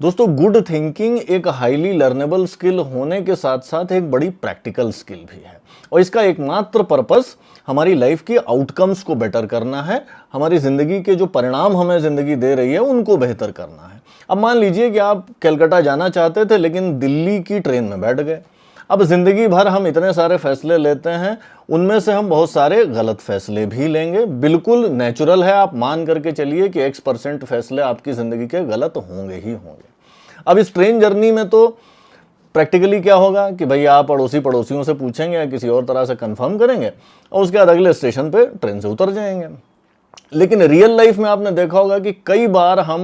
दोस्तों, good thinking एक highly learnable skill होने के साथ साथ एक बड़ी प्रैक्टिकल स्किल भी है और इसका एकमात्र पर्पस हमारी लाइफ के आउटकम्स को बेटर करना है, हमारी ज़िंदगी के जो परिणाम हमें ज़िंदगी दे रही है उनको बेहतर करना है। अब मान लीजिए कि आप कलकत्ता जाना चाहते थे लेकिन दिल्ली की ट्रेन में बैठ गए। अब ज़िंदगी भर हम इतने सारे फैसले लेते हैं, उनमें से हम बहुत सारे गलत फैसले भी लेंगे। बिल्कुल नेचुरल है, आप मान करके चलिए कि X% फैसले आपकी ज़िंदगी के गलत होंगे ही होंगे। अब इस ट्रेन जर्नी में तो प्रैक्टिकली क्या होगा कि भाई आप पड़ोसियों से पूछेंगे या किसी और तरह से कंफर्म करेंगे और उसके बाद अगले स्टेशन पे ट्रेन से उतर जाएंगे। लेकिन रियल लाइफ में आपने देखा होगा कि कई बार हम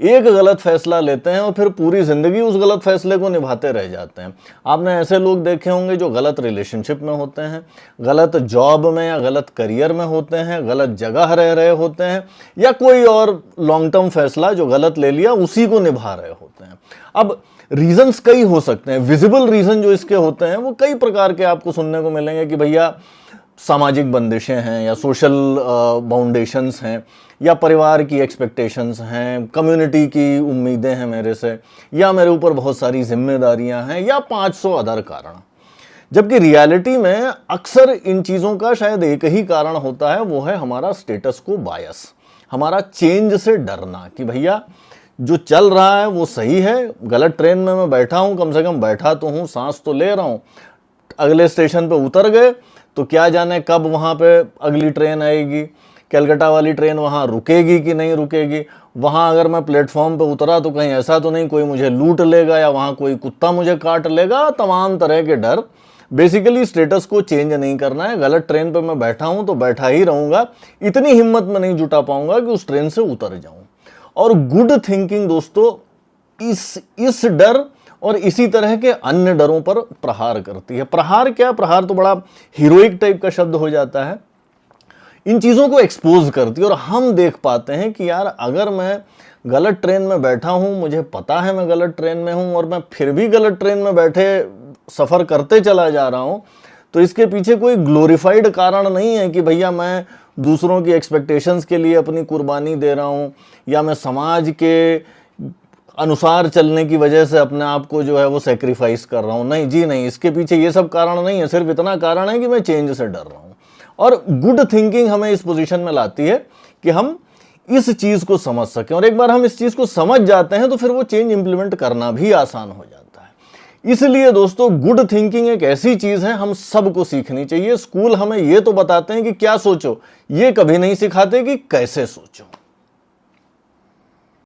एक गलत फैसला लेते हैं और फिर पूरी ज़िंदगी उस गलत फैसले को निभाते रह जाते हैं। आपने ऐसे लोग देखे होंगे जो गलत रिलेशनशिप में होते हैं, गलत जॉब में या गलत करियर में होते हैं, गलत जगह रह रहे होते हैं या कोई और लॉन्ग टर्म फैसला जो गलत ले लिया उसी को निभा रहे होते हैं। अब रीजंस कई हो सकते हैं, विजिबल रीजन जो इसके होते हैं वो कई प्रकार के आपको सुनने को मिलेंगे कि भैया सामाजिक बंदिशें हैं या सोशल बाउंडेशंस हैं या परिवार की एक्सपेक्टेशंस हैं, कम्युनिटी की उम्मीदें हैं मेरे से, या मेरे ऊपर बहुत सारी जिम्मेदारियां हैं या 500 अदर कारण। जबकि रियलिटी में अक्सर इन चीज़ों का शायद एक ही कारण होता है, वो है हमारा स्टेटस को बायस, हमारा चेंज से डरना कि भैया जो चल रहा है वो सही है, गलत ट्रेन में मैं बैठा हूँ, कम से कम बैठा तो हूँ, सांस तो ले रहा हूँ। अगले स्टेशन पे उतर गए तो क्या जाने कब वहाँ पे अगली ट्रेन आएगी, कलकत्ता वाली ट्रेन वहाँ रुकेगी कि नहीं रुकेगी, वहाँ अगर मैं प्लेटफॉर्म पे उतरा तो कहीं ऐसा तो नहीं कोई मुझे लूट लेगा या वहाँ कोई कुत्ता मुझे काट लेगा। तमाम तरह के डर। बेसिकली स्टेटस को चेंज नहीं करना है, गलत ट्रेन पे मैं बैठा हूँ तो बैठा ही रहूँगा, इतनी हिम्मत में नहीं जुटा पाऊँगा कि उस ट्रेन से उतर जाऊँ। और गुड थिंकिंग दोस्तों इस डर और इसी तरह के अन्य डरों पर प्रहार करती है। प्रहार क्या, प्रहार तो बड़ा हीरोइक टाइप का शब्द हो जाता है। इन चीज़ों को एक्सपोज करती है और हम देख पाते हैं कि यार अगर मैं गलत ट्रेन में बैठा हूँ, मुझे पता है मैं गलत ट्रेन में हूँ और मैं फिर भी गलत ट्रेन में बैठे सफ़र करते चला जा रहा हूँ, तो इसके पीछे कोई ग्लोरीफाइड कारण नहीं है कि भैया मैं दूसरों की एक्सपेक्टेशंस के लिए अपनी कुर्बानी दे रहा हूँ या मैं समाज के अनुसार चलने की वजह से अपने आप को जो है वो सेक्रीफाइस कर रहा हूँ। नहीं जी नहीं, इसके पीछे ये सब कारण नहीं है, सिर्फ इतना कारण है कि मैं चेंज से डर रहा हूँ। और गुड थिंकिंग हमें इस पोजीशन में लाती है कि हम इस चीज़ को समझ सकें, और एक बार हम इस चीज़ को समझ जाते हैं तो फिर वो चेंज इंप्लीमेंट करना भी आसान हो जाता है। इसलिए दोस्तों गुड थिंकिंग एक ऐसी चीज़ है हम सबको सीखनी चाहिए। स्कूल हमें ये तो बताते हैं कि क्या सोचो, ये कभी नहीं सिखाते कि कैसे सोचो।